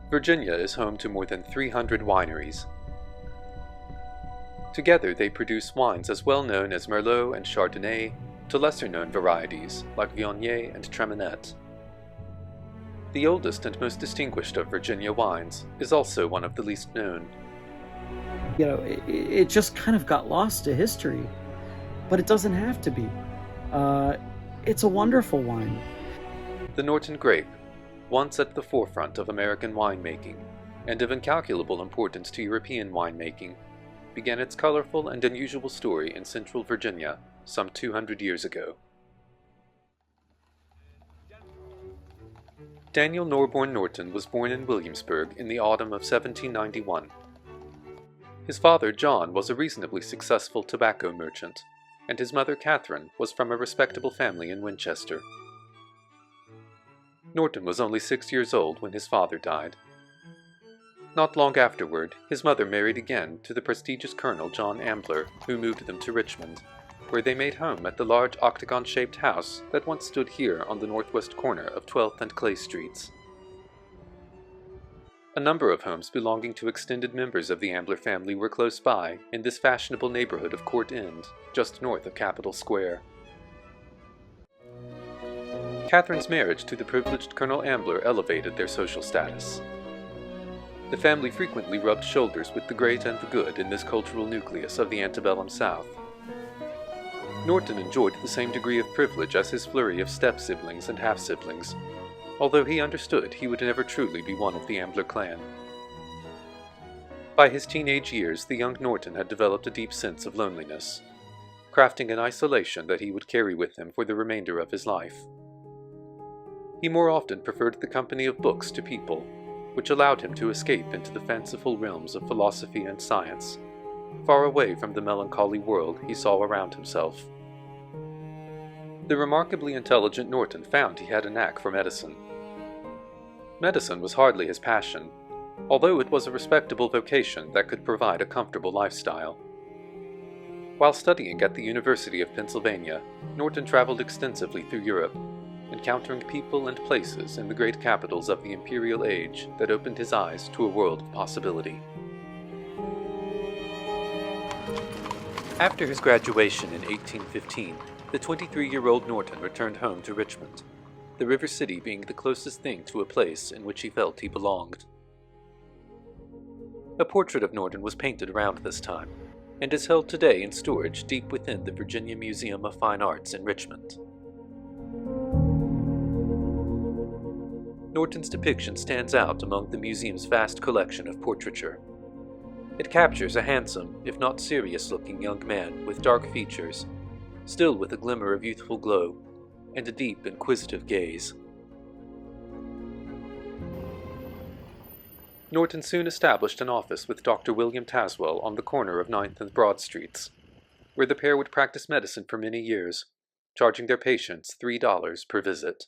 Virginia is home to more than 300 wineries. Together they produce wines as well known as Merlot and Chardonnay to lesser-known varieties like Viognier and Treminette. The oldest and most distinguished of Virginia wines is also one of the least known. It just kind of got lost to history, but it doesn't have to be. It's a wonderful wine. The Norton Grape, once at the forefront of American winemaking and of incalculable importance to European winemaking, began its colorful and unusual story in central Virginia some 200 years ago. Daniel Norborn Norton was born in Williamsburg in the autumn of 1791. His father, John, was a reasonably successful tobacco merchant, and his mother, Catherine, was from a respectable family in Winchester. Norton was only 6 years old when his father died. Not long afterward, his mother married again to the prestigious Colonel John Ambler, who moved them to Richmond, where they made home at the large octagon-shaped house that once stood here on the northwest corner of 12th and Clay Streets. A number of homes belonging to extended members of the Ambler family were close by in this fashionable neighborhood of Court End, just north of Capitol Square. Catherine's marriage to the privileged Colonel Ambler elevated their social status. The family frequently rubbed shoulders with the great and the good in this cultural nucleus of the antebellum South. Norton enjoyed the same degree of privilege as his flurry of step-siblings and half-siblings, although he understood he would never truly be one of the Ambler clan. By his teenage years, the young Norton had developed a deep sense of loneliness, crafting an isolation that he would carry with him for the remainder of his life. He more often preferred the company of books to people, which allowed him to escape into the fanciful realms of philosophy and science, far away from the melancholy world he saw around himself. The remarkably intelligent Norton found he had a knack for medicine. Medicine was hardly his passion, although it was a respectable vocation that could provide a comfortable lifestyle. While studying at the University of Pennsylvania, Norton traveled extensively through Europe, encountering people and places in the great capitals of the imperial age that opened his eyes to a world of possibility. After his graduation in 1815, the 23-year-old Norton returned home to Richmond, the river city being the closest thing to a place in which he felt he belonged. A portrait of Norton was painted around this time, and is held today in storage deep within the Virginia Museum of Fine Arts in Richmond. Norton's depiction stands out among the museum's vast collection of portraiture. It captures a handsome, if not serious-looking young man with dark features, still with a glimmer of youthful glow, and a deep, inquisitive gaze. Norton soon established an office with Dr. William Tazwell on the corner of 9th and Broad Streets, where the pair would practice medicine for many years, charging their patients $3 per visit.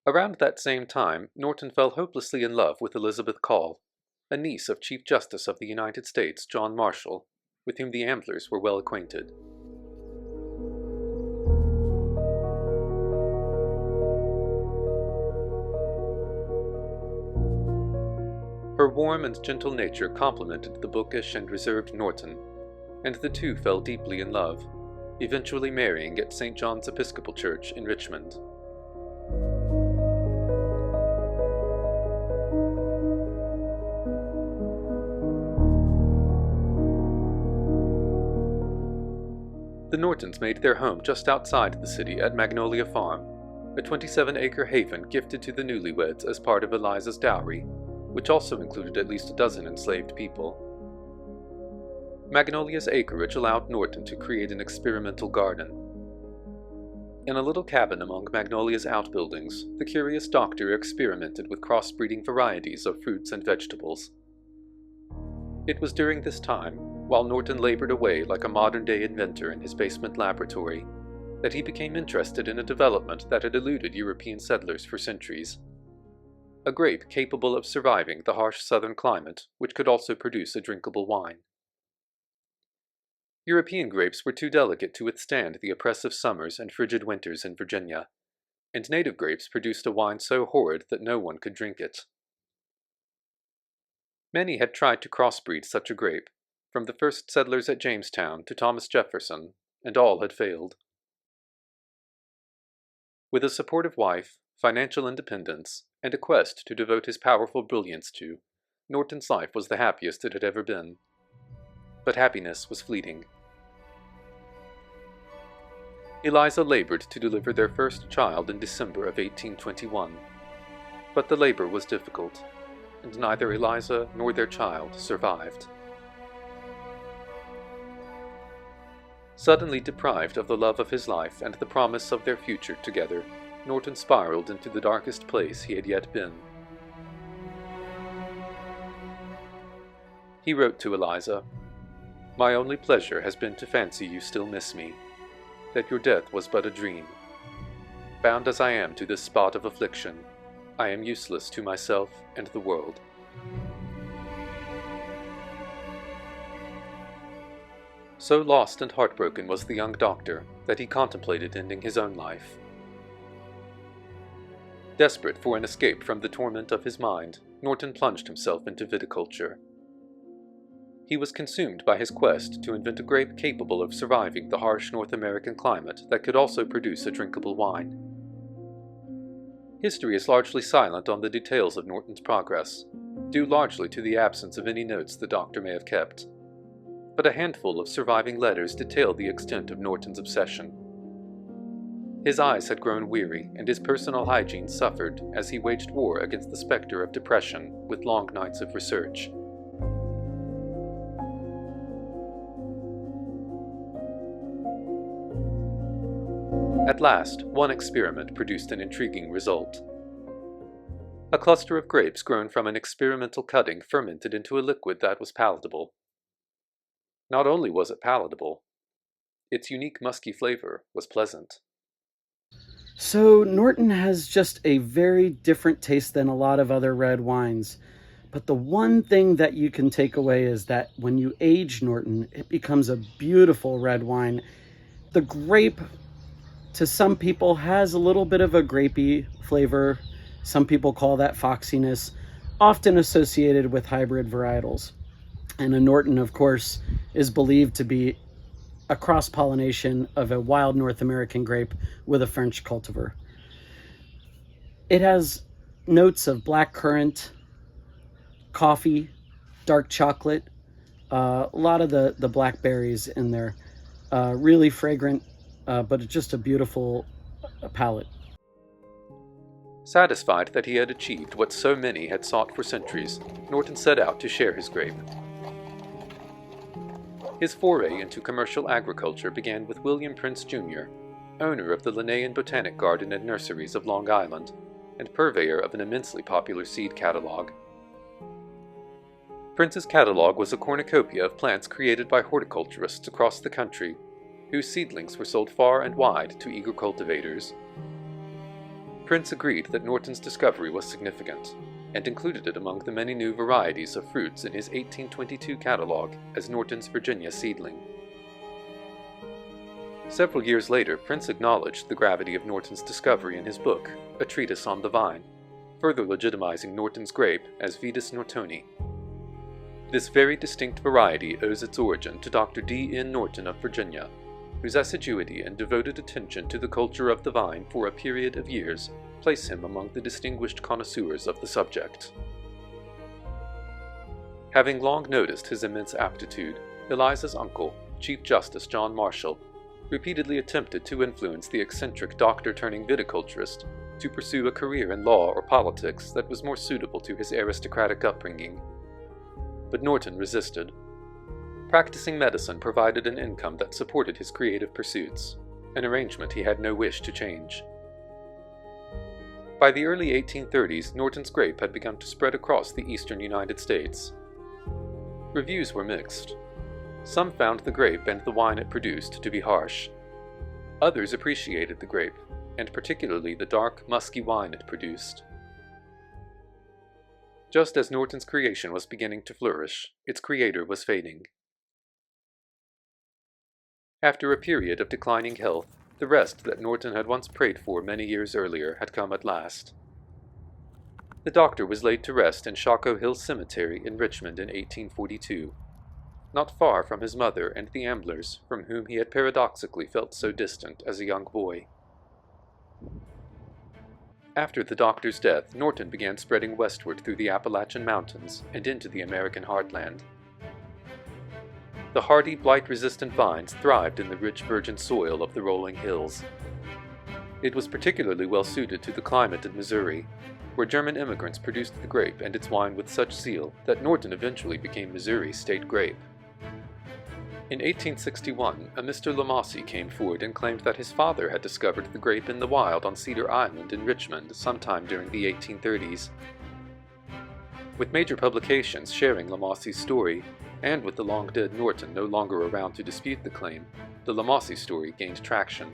Around that same time, Norton fell hopelessly in love with Elizabeth Call, a niece of Chief Justice of the United States John Marshall, with whom the Amblers were well acquainted. Her warm and gentle nature complemented the bookish and reserved Norton, and the two fell deeply in love, eventually marrying at St. John's Episcopal Church in Richmond. The Nortons made their home just outside the city at Magnolia Farm, a 27-acre haven gifted to the newlyweds as part of Eliza's dowry, which also included at least a dozen enslaved people. Magnolia's acreage allowed Norton to create an experimental garden. In a little cabin among Magnolia's outbuildings, the curious doctor experimented with crossbreeding varieties of fruits and vegetables. It was during this time, while Norton labored away like a modern-day inventor in his basement laboratory, that he became interested in a development that had eluded European settlers for centuries: a grape capable of surviving the harsh southern climate, which could also produce a drinkable wine. European grapes were too delicate to withstand the oppressive summers and frigid winters in Virginia, and native grapes produced a wine so horrid that no one could drink it. Many had tried to crossbreed such a grape, from the first settlers at Jamestown to Thomas Jefferson, and all had failed. With a supportive wife, financial independence, and a quest to devote his powerful brilliance to, Norton's life was the happiest it had ever been. But happiness was fleeting. Eliza labored to deliver their first child in December of 1821. But the labor was difficult, and neither Eliza nor their child survived. Suddenly deprived of the love of his life and the promise of their future together, Norton spiraled into the darkest place he had yet been. He wrote to Eliza, "My only pleasure has been to fancy you still miss me, that your death was but a dream. Bound as I am to this spot of affliction, I am useless to myself and the world." So lost and heartbroken was the young doctor that he contemplated ending his own life. Desperate for an escape from the torment of his mind, Norton plunged himself into viticulture. He was consumed by his quest to invent a grape capable of surviving the harsh North American climate that could also produce a drinkable wine. History is largely silent on the details of Norton's progress, due largely to the absence of any notes the doctor may have kept. But a handful of surviving letters detail the extent of Norton's obsession. His eyes had grown weary, and his personal hygiene suffered as he waged war against the specter of depression with long nights of research. At last, one experiment produced an intriguing result. A cluster of grapes grown from an experimental cutting fermented into a liquid that was palatable. Not only was it palatable, its unique musky flavor was pleasant. So Norton has just a very different taste than a lot of other red wines. But the one thing that you can take away is that when you age Norton, it becomes a beautiful red wine. The grape, to some people, has a little bit of a grapey flavor. Some people call that foxiness, often associated with hybrid varietals. And a Norton, of course, is believed to be a cross-pollination of a wild North American grape with a French cultivar. It has notes of black currant, coffee, dark chocolate, a lot of the blackberries in there. Really fragrant, but it's just a beautiful palate. Satisfied that he had achieved what so many had sought for centuries, Norton set out to share his grape. His foray into commercial agriculture began with William Prince Jr., owner of the Linnaean Botanic Garden and Nurseries of Long Island, and purveyor of an immensely popular seed catalog. Prince's catalog was a cornucopia of plants created by horticulturists across the country, whose seedlings were sold far and wide to eager cultivators. Prince agreed that Norton's discovery was significant, and included it among the many new varieties of fruits in his 1822 catalog as Norton's Virginia seedling. Several years later, Prince acknowledged the gravity of Norton's discovery in his book, A Treatise on the Vine, further legitimizing Norton's grape as Vitis Nortoni. This very distinct variety owes its origin to Dr. D. N. Norton of Virginia, whose assiduity and devoted attention to the culture of the vine for a period of years place him among the distinguished connoisseurs of the subject. Having long noticed his immense aptitude, Eliza's uncle, Chief Justice John Marshall, repeatedly attempted to influence the eccentric doctor-turned-viticulturist to pursue a career in law or politics that was more suitable to his aristocratic upbringing. But Norton resisted. Practicing medicine provided an income that supported his creative pursuits, an arrangement he had no wish to change. By the early 1830s, Norton's grape had begun to spread across the eastern United States. Reviews were mixed. Some found the grape and the wine it produced to be harsh. Others appreciated the grape, and particularly the dark, musky wine it produced. Just as Norton's creation was beginning to flourish, its creator was fading. After a period of declining health, the rest that Norton had once prayed for many years earlier had come at last. The doctor was laid to rest in Shockoe Hill Cemetery in Richmond in 1842, not far from his mother and the Amblers, from whom he had paradoxically felt so distant as a young boy. After the doctor's death, Norton began spreading westward through the Appalachian Mountains and into the American heartland. The hardy, blight-resistant vines thrived in the rich virgin soil of the rolling hills. It was particularly well suited to the climate in Missouri, where German immigrants produced the grape and its wine with such zeal that Norton eventually became Missouri's state grape. In 1861, a Mr. Lamossi came forward and claimed that his father had discovered the grape in the wild on Cedar Island in Richmond sometime during the 1830s. With major publications sharing Lamossi's story, and with the long-dead Norton no longer around to dispute the claim, the Lamossi story gained traction.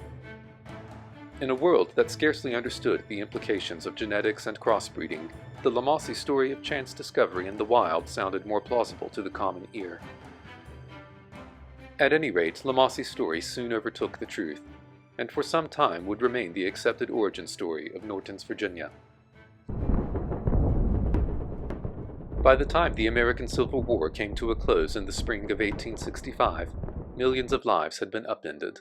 In a world that scarcely understood the implications of genetics and crossbreeding, the Lamossi story of chance discovery in the wild sounded more plausible to the common ear. At any rate, Lamossi's story soon overtook the truth, and for some time would remain the accepted origin story of Norton's Virginia. By the time the American Civil War came to a close in the spring of 1865, millions of lives had been upended.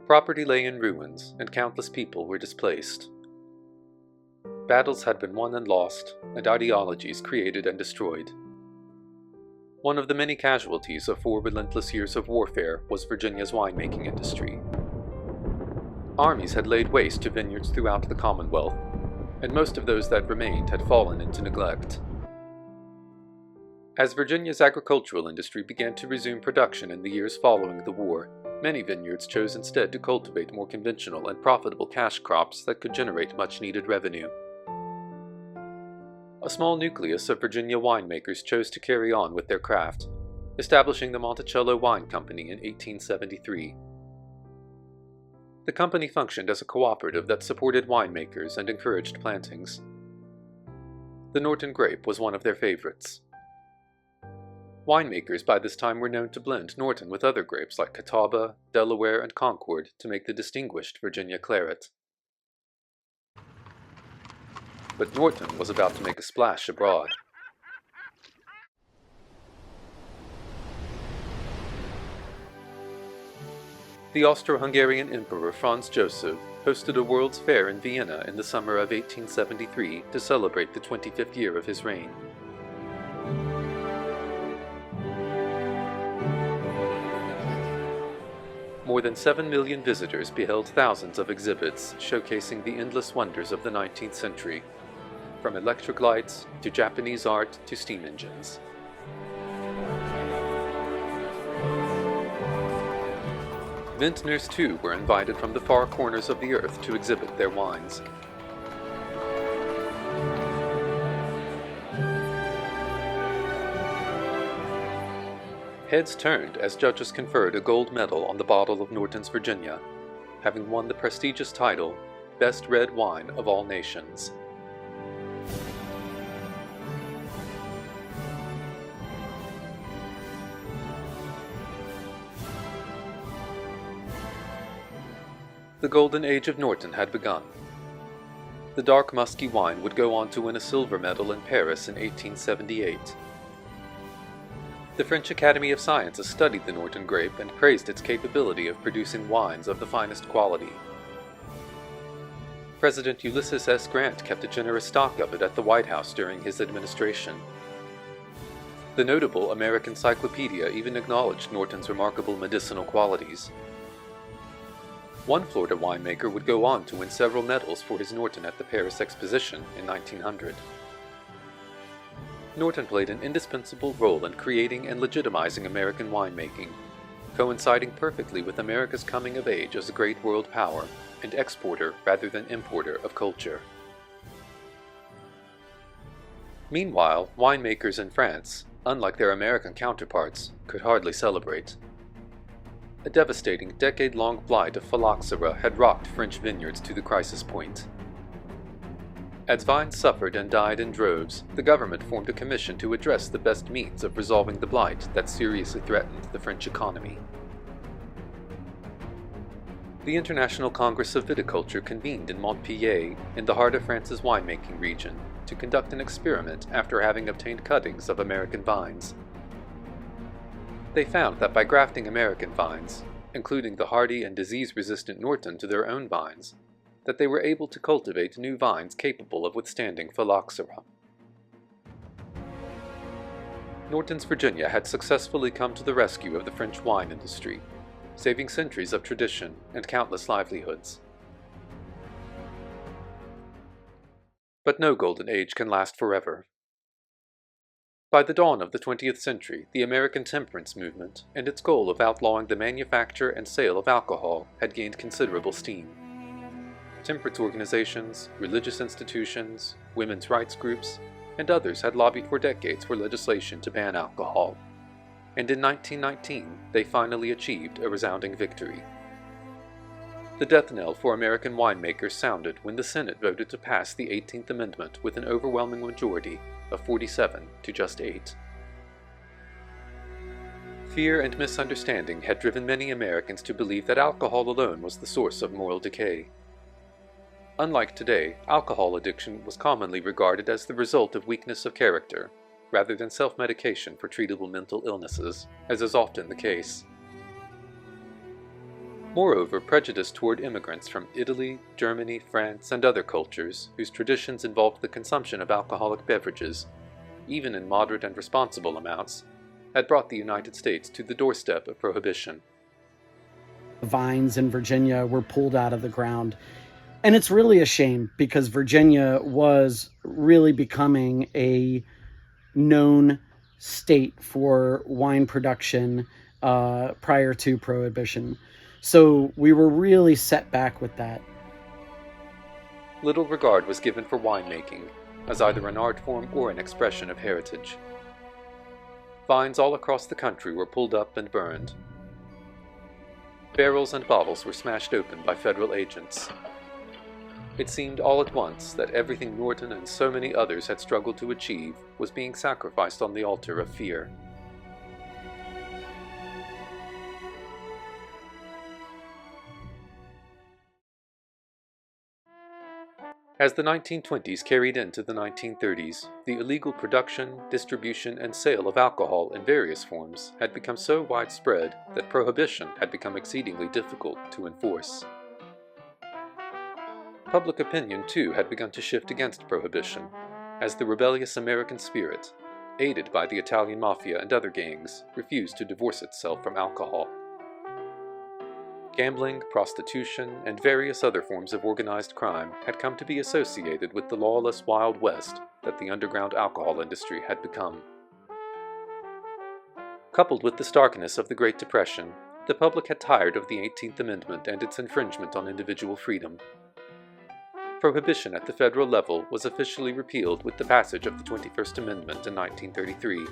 Property lay in ruins, and countless people were displaced. Battles had been won and lost, and ideologies created and destroyed. One of the many casualties of 4 relentless years of warfare was Virginia's winemaking industry. Armies had laid waste to vineyards throughout the Commonwealth, and most of those that remained had fallen into neglect. As Virginia's agricultural industry began to resume production in the years following the war, many vineyards chose instead to cultivate more conventional and profitable cash crops that could generate much-needed revenue. A small nucleus of Virginia winemakers chose to carry on with their craft, establishing the Monticello Wine Company in 1873. The company functioned as a cooperative that supported winemakers and encouraged plantings. The Norton grape was one of their favorites. Winemakers by this time were known to blend Norton with other grapes like Catawba, Delaware, and Concord to make the distinguished Virginia claret. But Norton was about to make a splash abroad. The Austro-Hungarian Emperor Franz Joseph hosted a World's Fair in Vienna in the summer of 1873 to celebrate the 25th year of his reign. More than 7 million visitors beheld thousands of exhibits showcasing the endless wonders of the 19th century, from electric lights to Japanese art to steam engines. Vintners too were invited from the far corners of the earth to exhibit their wines. Heads turned as judges conferred a gold medal on the bottle of Norton's Virginia, having won the prestigious title, Best Red Wine of All Nations. The golden age of Norton had begun. The dark musky wine would go on to win a silver medal in Paris in 1878. The French Academy of Sciences studied the Norton grape and praised its capability of producing wines of the finest quality. President Ulysses S. Grant kept a generous stock of it at the White House during his administration. The notable American Encyclopedia even acknowledged Norton's remarkable medicinal qualities. One Florida winemaker would go on to win several medals for his Norton at the Paris Exposition in 1900. Norton played an indispensable role in creating and legitimizing American winemaking, coinciding perfectly with America's coming of age as a great world power and exporter rather than importer of culture. Meanwhile, winemakers in France, unlike their American counterparts, could hardly celebrate. A devastating decade-long blight of phylloxera had rocked French vineyards to the crisis point. As vines suffered and died in droves, the government formed a commission to address the best means of resolving the blight that seriously threatened the French economy. The International Congress of Viticulture convened in Montpellier, in the heart of France's winemaking region, to conduct an experiment after having obtained cuttings of American vines. They found that by grafting American vines, including the hardy and disease-resistant Norton, to their own vines, that they were able to cultivate new vines capable of withstanding phylloxera. Norton's Virginia had successfully come to the rescue of the French wine industry, saving centuries of tradition and countless livelihoods. But no golden age can last forever. By the dawn of the 20th century, the American temperance movement and its goal of outlawing the manufacture and sale of alcohol had gained considerable steam. Temperance organizations, religious institutions, women's rights groups, and others had lobbied for decades for legislation to ban alcohol, and in 1919 they finally achieved a resounding victory. The death knell for American winemakers sounded when the Senate voted to pass the 18th Amendment with an overwhelming majority of 47 to just 8. Fear and misunderstanding had driven many Americans to believe that alcohol alone was the source of moral decay. Unlike today, alcohol addiction was commonly regarded as the result of weakness of character, rather than self-medication for treatable mental illnesses, as is often the case. Moreover, prejudice toward immigrants from Italy, Germany, France, and other cultures, whose traditions involved the consumption of alcoholic beverages, even in moderate and responsible amounts, had brought the United States to the doorstep of Prohibition. Vines in Virginia were pulled out of the ground. And it's really a shame, because Virginia was really becoming a known state for wine production prior to Prohibition. So we were really set back with that. Little regard was given for winemaking, as either an art form or an expression of heritage. Vines all across the country were pulled up and burned. Barrels and bottles were smashed open by federal agents. It seemed all at once that everything Norton and so many others had struggled to achieve was being sacrificed on the altar of fear. As the 1920s carried into the 1930s, the illegal production, distribution, and sale of alcohol in various forms had become so widespread that Prohibition had become exceedingly difficult to enforce. Public opinion, too, had begun to shift against Prohibition, as the rebellious American spirit, aided by the Italian mafia and other gangs, refused to divorce itself from alcohol. Gambling, prostitution, and various other forms of organized crime had come to be associated with the lawless Wild West that the underground alcohol industry had become. Coupled with the starkness of the Great Depression, the public had tired of the 18th Amendment and its infringement on individual freedom. Prohibition at the federal level was officially repealed with the passage of the 21st Amendment in 1933.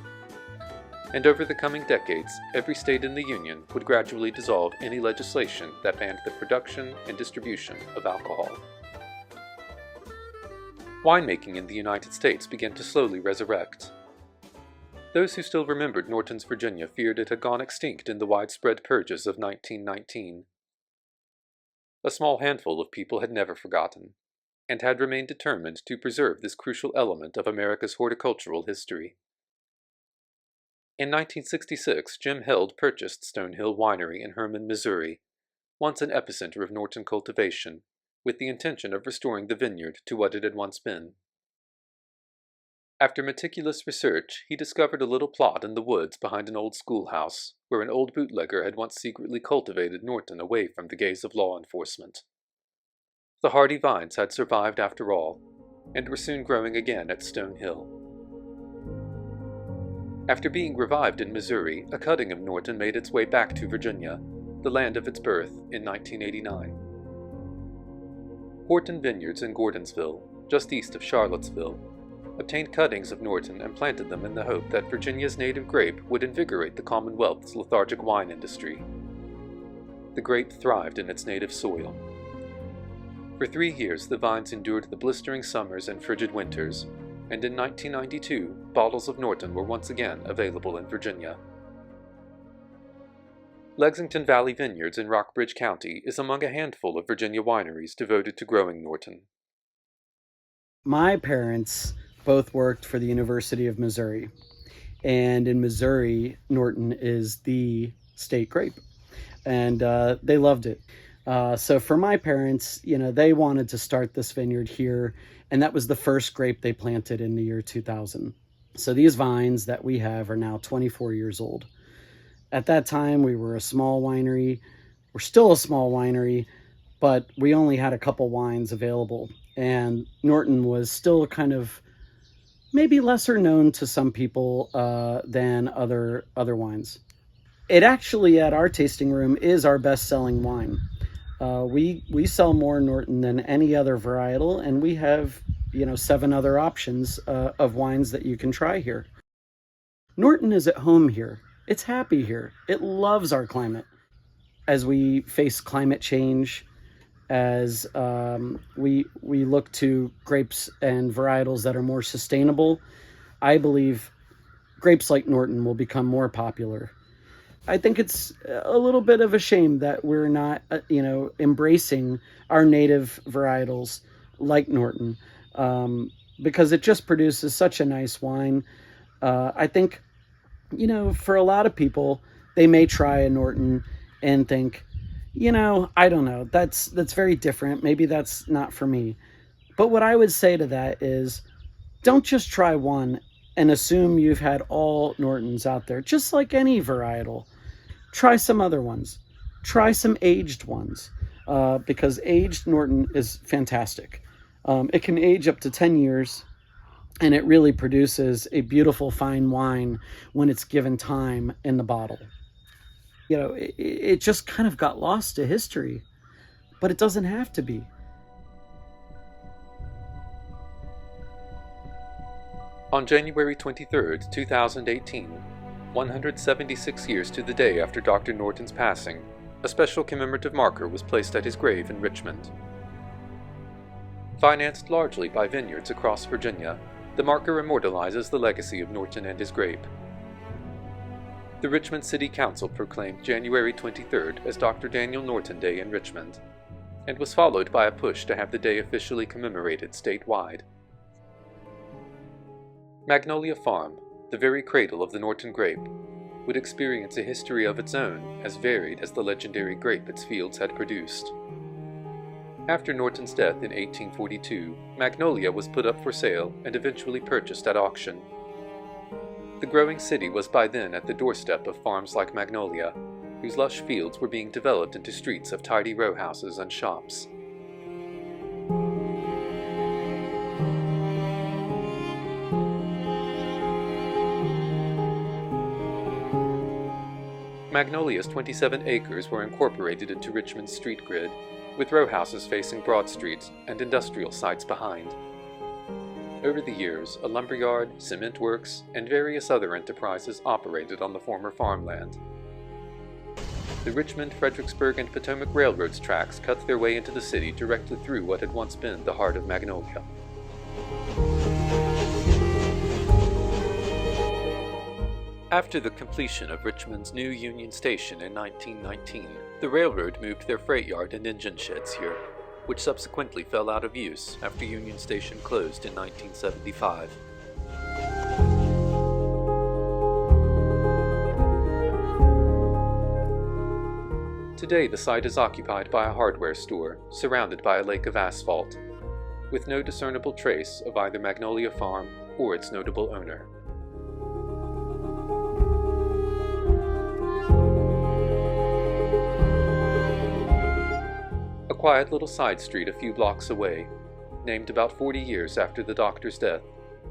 And over the coming decades, every state in the Union would gradually dissolve any legislation that banned the production and distribution of alcohol. Winemaking in the United States began to slowly resurrect. Those who still remembered Norton's Virginia feared it had gone extinct in the widespread purges of 1919. A small handful of people had never forgotten, and had remained determined to preserve this crucial element of America's horticultural history. In 1966, Jim Held purchased Stonehill Winery in Hermann, Missouri, once an epicenter of Norton cultivation, with the intention of restoring the vineyard to what it had once been. After meticulous research, he discovered a little plot in the woods behind an old schoolhouse, where an old bootlegger had once secretly cultivated Norton away from the gaze of law enforcement. The hardy vines had survived after all, and were soon growing again at Stonehill. After being revived in Missouri, a cutting of Norton made its way back to Virginia, the land of its birth, in 1989. Horton Vineyards in Gordonsville, just east of Charlottesville, obtained cuttings of Norton and planted them in the hope that Virginia's native grape would invigorate the Commonwealth's lethargic wine industry. The grape thrived in its native soil. For 3 years, the vines endured the blistering summers and frigid winters, and in 1992, bottles of Norton were once again available in Virginia. Lexington Valley Vineyards in Rockbridge County is among a handful of Virginia wineries devoted to growing Norton. My parents both worked for the University of Missouri, and in Missouri, Norton is the state grape, and they loved it. So for my parents, they wanted to start this vineyard here, and that was the first grape they planted in the year 2000. So these vines that we have are now 24 years old. At that time, we were a small winery. We're still a small winery, but we only had a couple wines available. And Norton was still kind of maybe lesser known to some people than other wines. It actually, at our tasting room, is our best-selling wine. We sell more Norton than any other varietal, and we have 7 other options of wines that you can try here. Norton is at home here. It's happy here. It loves our climate. As we face climate change, as we look to grapes and varietals that are more sustainable, I believe grapes like Norton will become more popular. I think it's a little bit of a shame that we're not, embracing our native varietals like Norton, because it just produces such a nice wine. I think, for a lot of people, they may try a Norton and think, I don't know, that's very different. Maybe that's not for me. But what I would say to that is, don't just try one and assume you've had all Nortons out there. Just like any varietal, try some other ones. Try some aged ones, because aged Norton is fantastic. It can age up to 10 years, and it really produces a beautiful fine wine when it's given time in the bottle. It just kind of got lost to history, but it doesn't have to be. On January 23, 2018, 176 years to the day after Dr. Norton's passing, a special commemorative marker was placed at his grave in Richmond. Financed largely by vineyards across Virginia, the marker immortalizes the legacy of Norton and his grape. The Richmond City Council proclaimed January 23rd as Dr. Daniel Norton Day in Richmond, and was followed by a push to have the day officially commemorated statewide. Magnolia Farm, the very cradle of the Norton grape, would experience a history of its own as varied as the legendary grape its fields had produced. After Norton's death in 1842, Magnolia was put up for sale and eventually purchased at auction. The growing city was by then at the doorstep of farms like Magnolia, whose lush fields were being developed into streets of tidy row houses and shops. Magnolia's 27 acres were incorporated into Richmond's street grid, with row houses facing Broad Street and industrial sites behind. Over the years, a lumberyard, cement works, and various other enterprises operated on the former farmland. The Richmond, Fredericksburg, and Potomac Railroad's tracks cut their way into the city directly through what had once been the heart of Magnolia. After the completion of Richmond's new Union Station in 1919, the railroad moved their freight yard and engine sheds here, which subsequently fell out of use after Union Station closed in 1975. Today the site is occupied by a hardware store, surrounded by a lake of asphalt, with no discernible trace of either Magnolia Farm or its notable owner. A quiet little side street a few blocks away, named about 40 years after the doctor's death,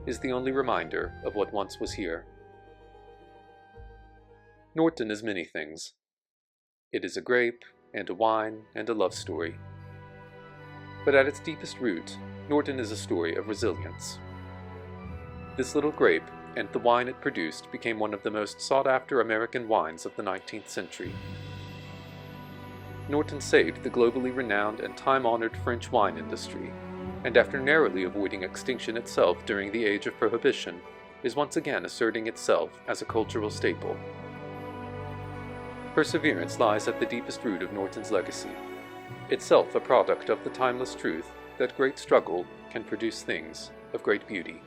is the only reminder of what once was here. Norton is many things. It is a grape, and a wine, and a love story. But at its deepest root, Norton is a story of resilience. This little grape, and the wine it produced, became one of the most sought-after American wines of the 19th century. Norton saved the globally renowned and time-honored French wine industry, and after narrowly avoiding extinction itself during the age of Prohibition, is once again asserting itself as a cultural staple. Perseverance lies at the deepest root of Norton's legacy, itself a product of the timeless truth that great struggle can produce things of great beauty.